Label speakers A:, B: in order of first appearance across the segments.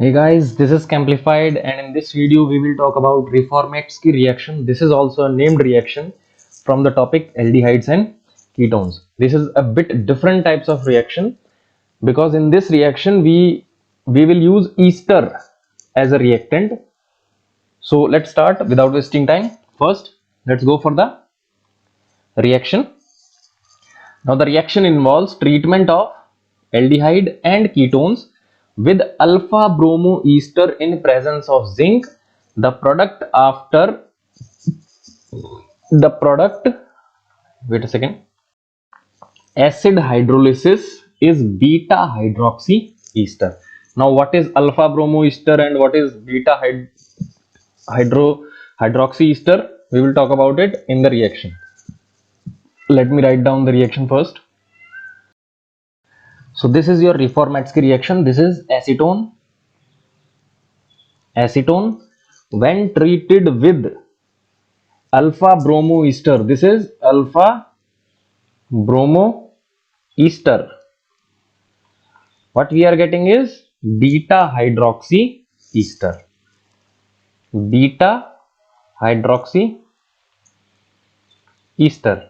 A: Hey guys, this is Chemplified, and in this video we will talk about Reformatsky reaction. This is also a named reaction from the topic aldehydes and ketones. This is a bit different types of reaction because in this reaction we will use ester as a reactant. So let's start without wasting time. First, let's go for the reaction. Now the reaction involves treatment of aldehyde and ketones with alpha bromo ester in presence of zinc. The product after the product, wait a second, acid hydrolysis is beta hydroxy ester. Now what is alpha bromo ester and what is beta hydroxy ester? We will talk about it in the reaction. Let me write down the reaction first. So this is your Reformatsky reaction. This is acetone. Acetone when treated with alpha bromo ester. This is alpha bromo ester. What we are getting is beta hydroxy ester. Beta hydroxy ester.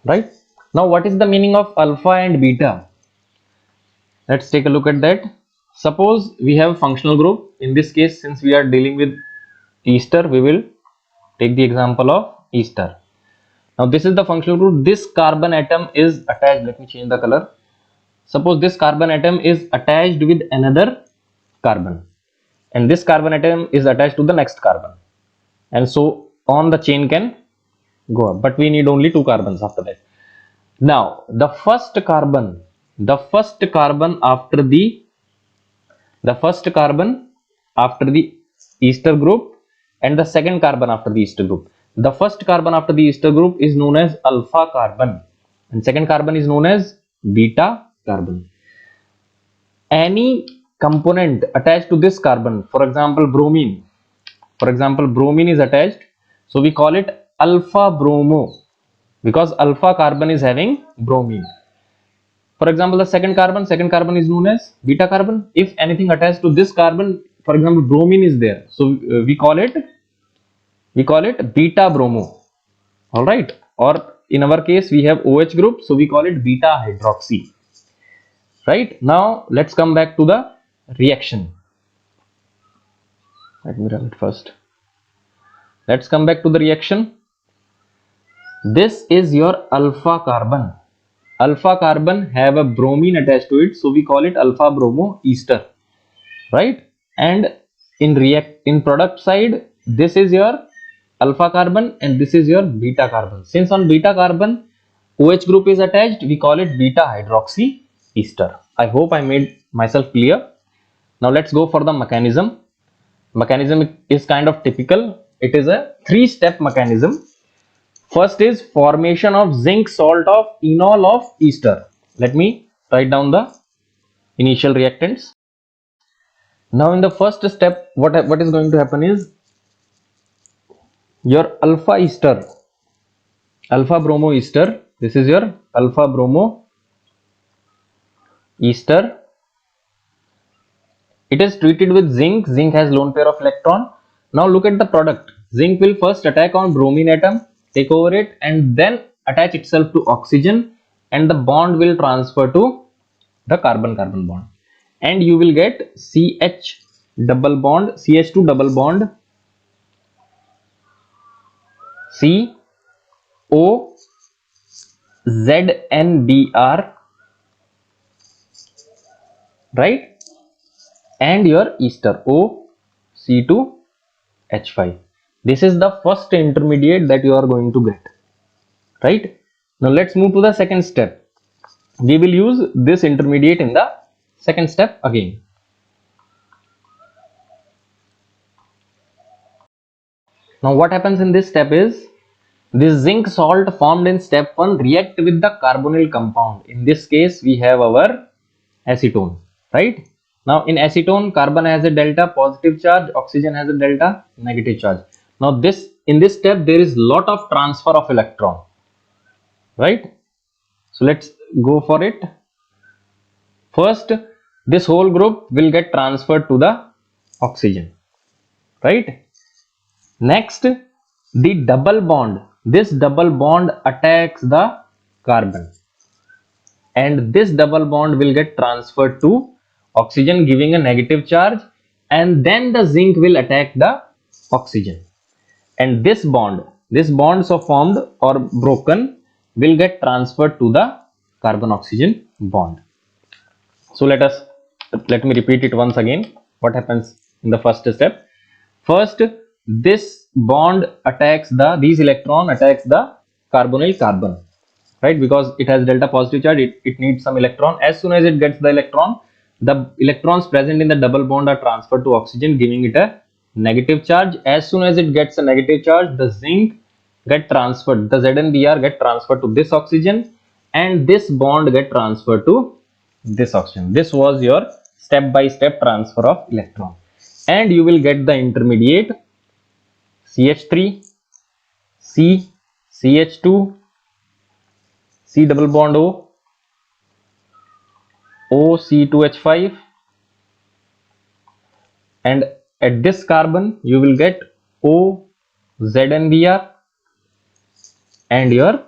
A: Right? Now what is the meaning of alpha and beta? Let's take a look at that. Suppose we have functional group. In this case, since we are dealing with ester, we will take the example of ester. Now this is the functional group. This carbon atom is attached. Let me change the color. Suppose this carbon atom is attached with another carbon, and this carbon atom is attached to the next carbon, and so on the chain can go up. But we need only two carbons after that. Now the first carbon after the ester group and the second carbon after the ester group. The first carbon after the ester group is known as alpha carbon and second carbon is known as beta carbon. Any component attached to this carbon, for example bromine is attached, so we call it alpha bromo because alpha carbon is having bromine. For example, the second carbon is known as beta carbon. If anything attached to this carbon, for example bromine is there, so we call it beta bromo. All right, or in our case we have OH group, so we call it beta hydroxy. Right, now let's come back to the reaction. Let me run it first. Let's come back to the reaction. This is your alpha carbon. Alpha carbon have a bromine attached to it, so we call it alpha bromo ester. Right, and in product side, this is your alpha carbon and this is your beta carbon. Since on beta carbon OH group is attached, we call it beta hydroxy ester. I hope I made myself clear. Now let's go for the mechanism. Mechanism is kind of typical. It is a three-step mechanism. First is formation of zinc salt of enol of ester. Let me write down the initial reactants. Now in the first step, what is going to happen is your alpha bromo ester. This is your alpha bromo ester. It is treated with zinc. Zinc has lone pair of electron. Now look at the product. Zinc will first attack on bromine atom, take over it, and then attach itself to oxygen, and the bond will transfer to the carbon-carbon bond, and you will get CH double bond, CH2 double bond, CO ZNBr, right, and your ester OC2H5. This is the first intermediate that you are going to get. Right, now let's move to the second step. We will use this intermediate in the second step again. Now what happens in this step is this zinc salt formed in step 1 react with the carbonyl compound. In this case we have our acetone. Right, now in acetone carbon has a delta positive charge, oxygen has a delta negative charge. Now in this step there is lot of transfer of electron. Right, so let's go for it. First, this whole group will get transferred to the oxygen, right? Next, the double bond. This double bond attacks the carbon, and this double bond will get transferred to oxygen, giving a negative charge, and then the zinc will attack the oxygen, and this bond so formed or broken will get transferred to the carbon oxygen bond. So let me repeat it once again. What happens in the first step? First, this bond attacks these electron attacks the carbonyl carbon, right? Because it has delta positive charge, it needs some electron. As soon as it gets the electrons present in the double bond are transferred to oxygen, giving it a negative charge. As soon as it gets a negative charge, the zinc get transferred, the ZnBr get transferred to this oxygen, and this bond get transferred to this oxygen. This was your step-by-step transfer of electron, and you will get the intermediate CH3, C, CH2, C double bond O, O, C2H5, and at this carbon you will get O, ZnBr and your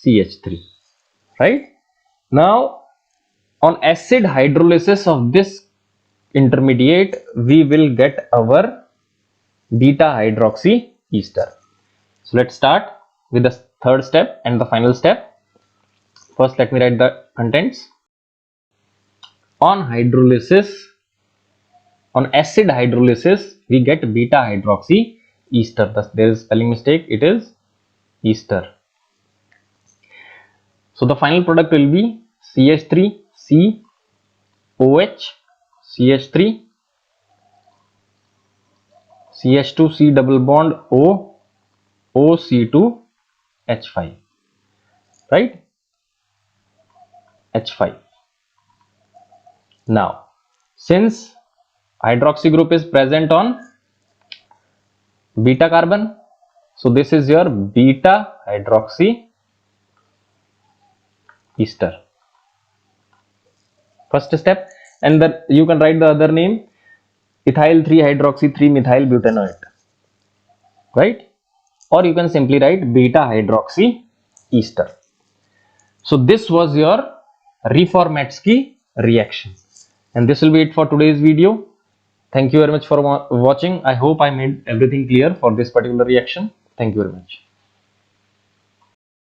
A: CH3, right? Now, on acid hydrolysis of this intermediate, we will get our beta hydroxy ester. So let's start with the third step and the final step. First, let me write the contents. On acid hydrolysis, we get beta hydroxy ester. Thus, there is spelling mistake. It is ester. So the final product will be CH3, C, OH, CH3, CH2, C double bond O, OC2, H5, right? H5. Now, since hydroxy group is present on beta carbon, so this is your beta hydroxy ester. First step, and you can write the other name, ethyl 3 hydroxy 3 methyl butanoate, right? Or you can simply write beta hydroxy ester. So this was your Reformatsky reaction, and this will be it for today's video. Thank you very much for watching. I hope I made everything clear for this particular reaction. Thank you very much.